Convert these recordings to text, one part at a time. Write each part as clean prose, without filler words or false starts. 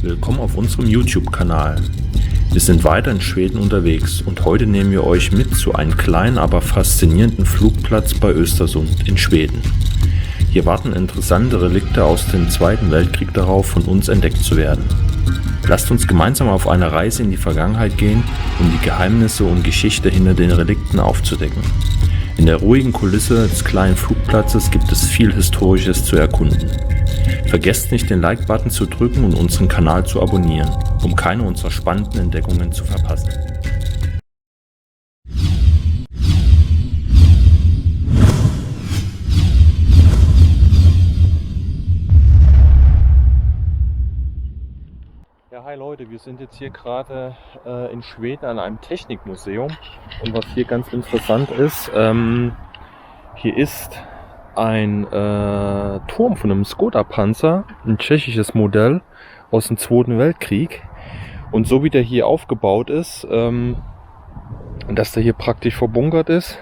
Willkommen auf unserem YouTube-Kanal. Wir sind weiter in Schweden unterwegs und heute nehmen wir euch mit zu einem kleinen, aber faszinierenden Flugplatz bei Östersund in Schweden. Hier warten interessante Relikte aus dem Zweiten Weltkrieg darauf, von uns entdeckt zu werden. Lasst uns gemeinsam auf eine Reise in die Vergangenheit gehen, um die Geheimnisse und Geschichte hinter den Relikten aufzudecken. In der ruhigen Kulisse des kleinen Flugplatzes gibt es viel Historisches zu erkunden. Vergesst nicht, den Like-Button zu drücken und unseren Kanal zu abonnieren, um keine unserer spannenden Entdeckungen zu verpassen. Ja, hi Leute, wir sind jetzt hier gerade in Schweden an einem Technikmuseum und was hier ganz interessant ist, hier ist ein Turm von einem Škoda-Panzer, ein tschechisches Modell aus dem Zweiten Weltkrieg. Und so wie der hier aufgebaut ist, dass der hier praktisch verbunkert ist,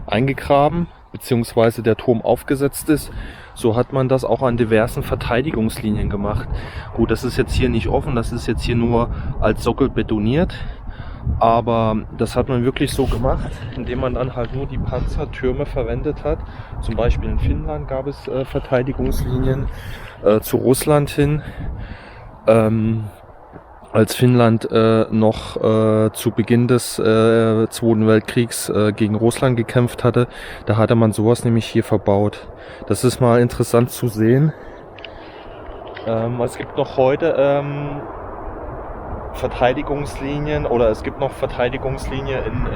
eingegraben, beziehungsweise der Turm aufgesetzt ist, so hat man das auch an diversen Verteidigungslinien gemacht. Gut, das ist jetzt hier nicht offen, das ist jetzt hier nur als Sockel betoniert. Aber das hat man wirklich so gemacht, indem man dann halt nur die Panzertürme verwendet hat. Zum Beispiel in Finnland gab es Verteidigungslinien zu Russland hin. Als Finnland noch zu Beginn des Zweiten Weltkriegs gegen Russland gekämpft hatte, da hatte man sowas nämlich hier verbaut. Das ist mal interessant zu sehen. Es gibt noch heute Verteidigungslinien, oder es gibt noch Verteidigungslinien in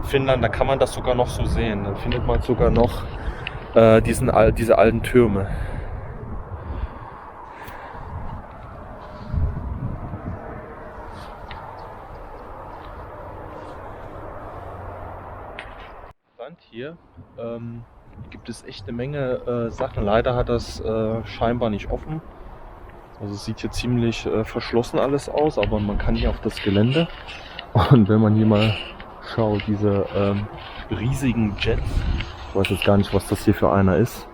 Finnland, da kann man das sogar noch so sehen. Da findet man sogar noch diese alten Türme. Hier gibt es echt eine Menge Sachen. Leider hat das scheinbar nicht offen. Also es sieht hier ziemlich verschlossen alles aus, aber man kann hier auf das Gelände. Und wenn man hier mal schaut, diese riesigen Jets, ich weiß jetzt gar nicht, was das hier für einer ist.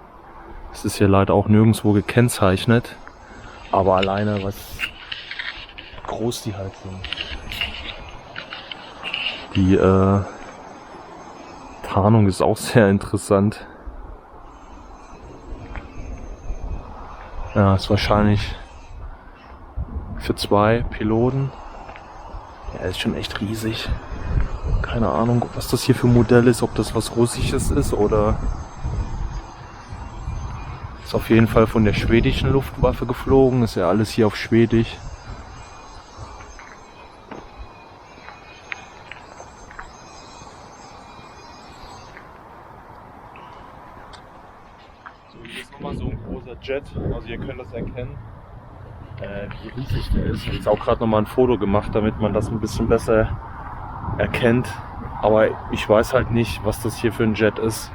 Es ist hier leider auch nirgendwo gekennzeichnet, aber alleine was groß die halt sind. Die Tarnung ist auch sehr interessant. Ja, ist wahrscheinlich für 2 Piloten. Ja, ist schon echt riesig. Keine Ahnung, was das hier für ein Modell ist, ob das was Russisches ist oder... Ist auf jeden Fall von der schwedischen Luftwaffe geflogen. Ist ja alles hier auf Schwedisch. So, hier ist nochmal so ein großer Jet. Also ihr könnt das erkennen. Wie riesig der ist. Ich habe jetzt auch gerade nochmal ein Foto gemacht, damit man das ein bisschen besser erkennt. Aber ich weiß halt nicht, was das hier für ein Jet ist.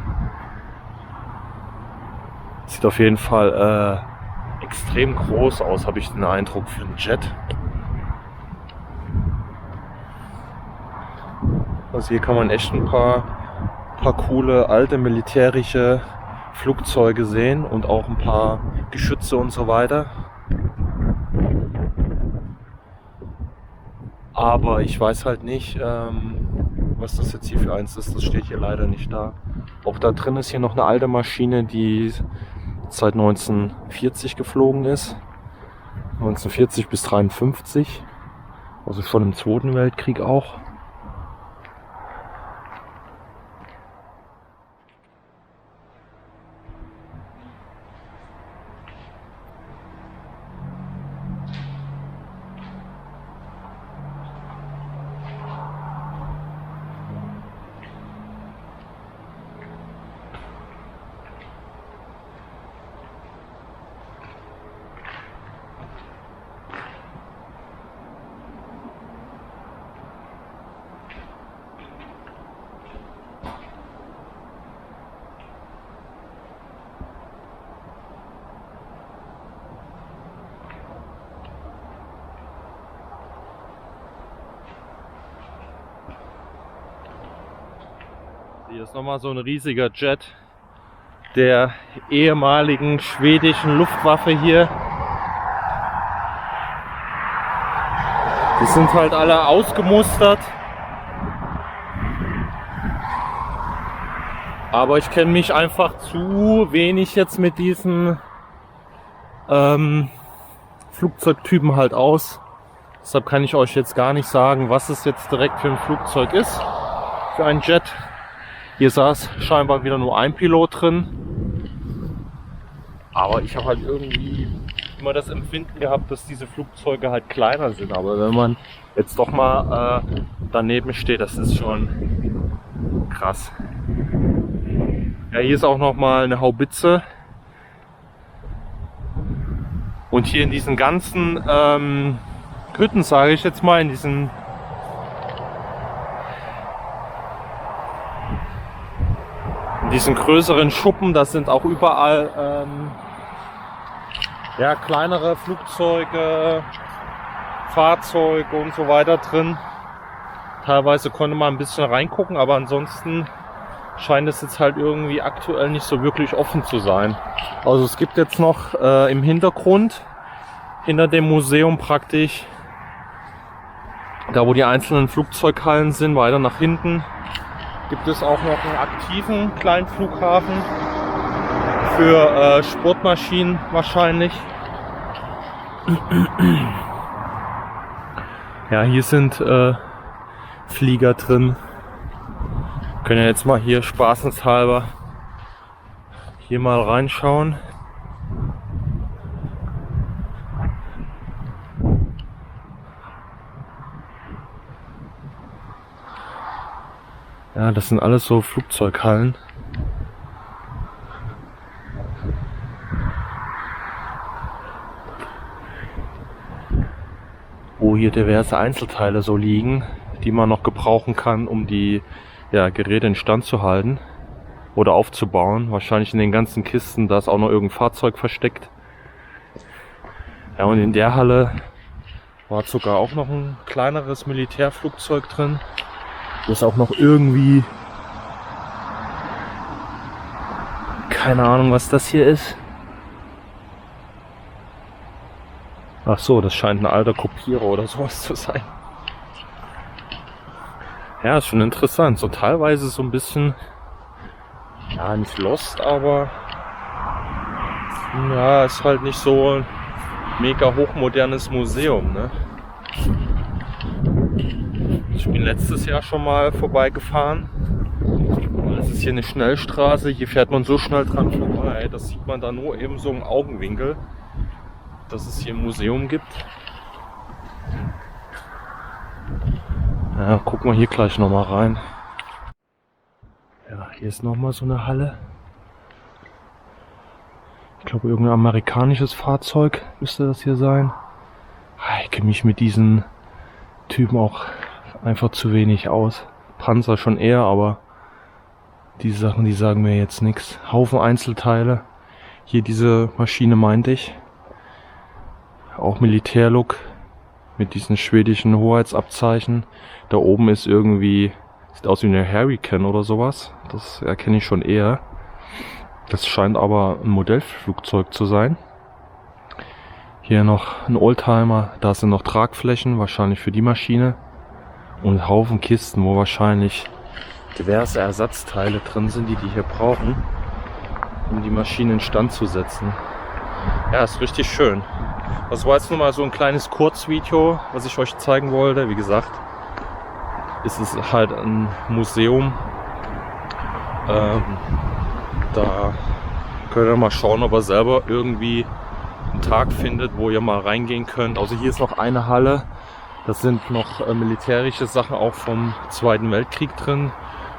Sieht auf jeden Fall extrem groß aus, habe ich den Eindruck, für einen Jet. Also hier kann man echt ein paar coole alte militärische Flugzeuge sehen und auch ein paar Geschütze und so weiter. Aber ich weiß halt nicht, was das jetzt hier für eins ist. Das steht hier leider nicht da. Auch da drin ist hier noch eine alte Maschine, die seit 1940 geflogen ist. 1940 bis 1953. Also von dem Zweiten Weltkrieg auch. Hier ist nochmal so ein riesiger Jet der ehemaligen schwedischen Luftwaffe hier. Die sind halt alle ausgemustert. Aber ich kenne mich einfach zu wenig jetzt mit diesen Flugzeugtypen halt aus. Deshalb kann ich euch jetzt gar nicht sagen, was es jetzt direkt für ein Flugzeug ist. Für ein Jet. Hier saß scheinbar wieder nur ein Pilot drin. Aber ich habe halt irgendwie immer das Empfinden gehabt, dass diese Flugzeuge halt kleiner sind. Aber wenn man jetzt doch mal daneben steht, das ist schon krass. Ja, hier ist auch noch mal eine Haubitze. Und hier in diesen ganzen Hütten, sage ich jetzt mal, in diesen größeren Schuppen, das sind auch überall ja, kleinere Flugzeuge, Fahrzeuge und so weiter drin. Teilweise konnte man ein bisschen reingucken, aber ansonsten scheint es jetzt halt irgendwie aktuell nicht so wirklich offen zu sein. Also es gibt jetzt noch im Hintergrund, hinter dem Museum praktisch, da wo die einzelnen Flugzeughallen sind, weiter nach hinten, gibt es auch noch einen aktiven kleinen Flughafen für Sportmaschinen wahrscheinlich. Ja, hier sind Flieger drin. Können ja jetzt mal hier spaßenshalber hier mal reinschauen. Ja, das sind alles so Flugzeughallen. Wo hier diverse Einzelteile so liegen, die man noch gebrauchen kann, um die Geräte instand zu halten oder aufzubauen. Wahrscheinlich in den ganzen Kisten, da ist auch noch irgendein Fahrzeug versteckt. Ja, und in der Halle war sogar auch noch ein kleineres Militärflugzeug drin. Da ist auch noch irgendwie, keine Ahnung, was das hier ist. Ach so, das scheint ein alter Kopierer oder sowas zu sein. Ja, ist schon interessant. So teilweise so ein bisschen, ja, nicht lost, aber ja, ist halt nicht so ein mega hochmodernes Museum, ne? Ich bin letztes Jahr schon mal vorbeigefahren. Es ist hier eine Schnellstraße, hier fährt man so schnell dran vorbei. Das sieht man da nur eben so im Augenwinkel, dass es hier ein Museum gibt. Ja, gucken wir hier gleich nochmal rein. Ja, hier ist nochmal so eine Halle. Ich glaube, irgendein amerikanisches Fahrzeug müsste das hier sein. Ich kenne mich mit diesen Typen auch einfach zu wenig aus. Panzer schon eher, aber die Sachen, die sagen mir jetzt nichts. Haufen Einzelteile. Hier diese Maschine meinte ich. Auch Militärlook mit diesen schwedischen Hoheitsabzeichen. Da oben ist irgendwie, sieht aus wie eine Hurricane oder sowas. Das erkenne ich schon eher. Das scheint aber ein Modellflugzeug zu sein. Hier noch ein Oldtimer. Da sind noch Tragflächen, wahrscheinlich für die Maschine. Und ein Haufen Kisten, wo wahrscheinlich diverse Ersatzteile drin sind, die hier brauchen, um die Maschine instand zu setzen. Ja, ist richtig schön. Das war jetzt nur mal so ein kleines Kurzvideo, was ich euch zeigen wollte. Wie gesagt, es ist halt ein Museum. Da könnt ihr mal schauen, ob ihr selber irgendwie einen Tag findet, wo ihr mal reingehen könnt. Also hier ist noch eine Halle. Das sind noch militärische Sachen auch vom Zweiten Weltkrieg drin.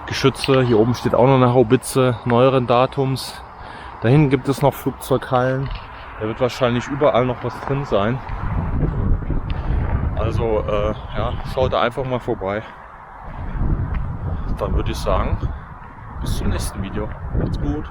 Geschütze. Hier oben steht auch noch eine Haubitze neueren Datums. Da hinten gibt es noch Flugzeughallen. Da wird wahrscheinlich überall noch was drin sein. Also ja, schaut da einfach mal vorbei. Dann würde ich sagen, bis zum nächsten Video. Macht's gut.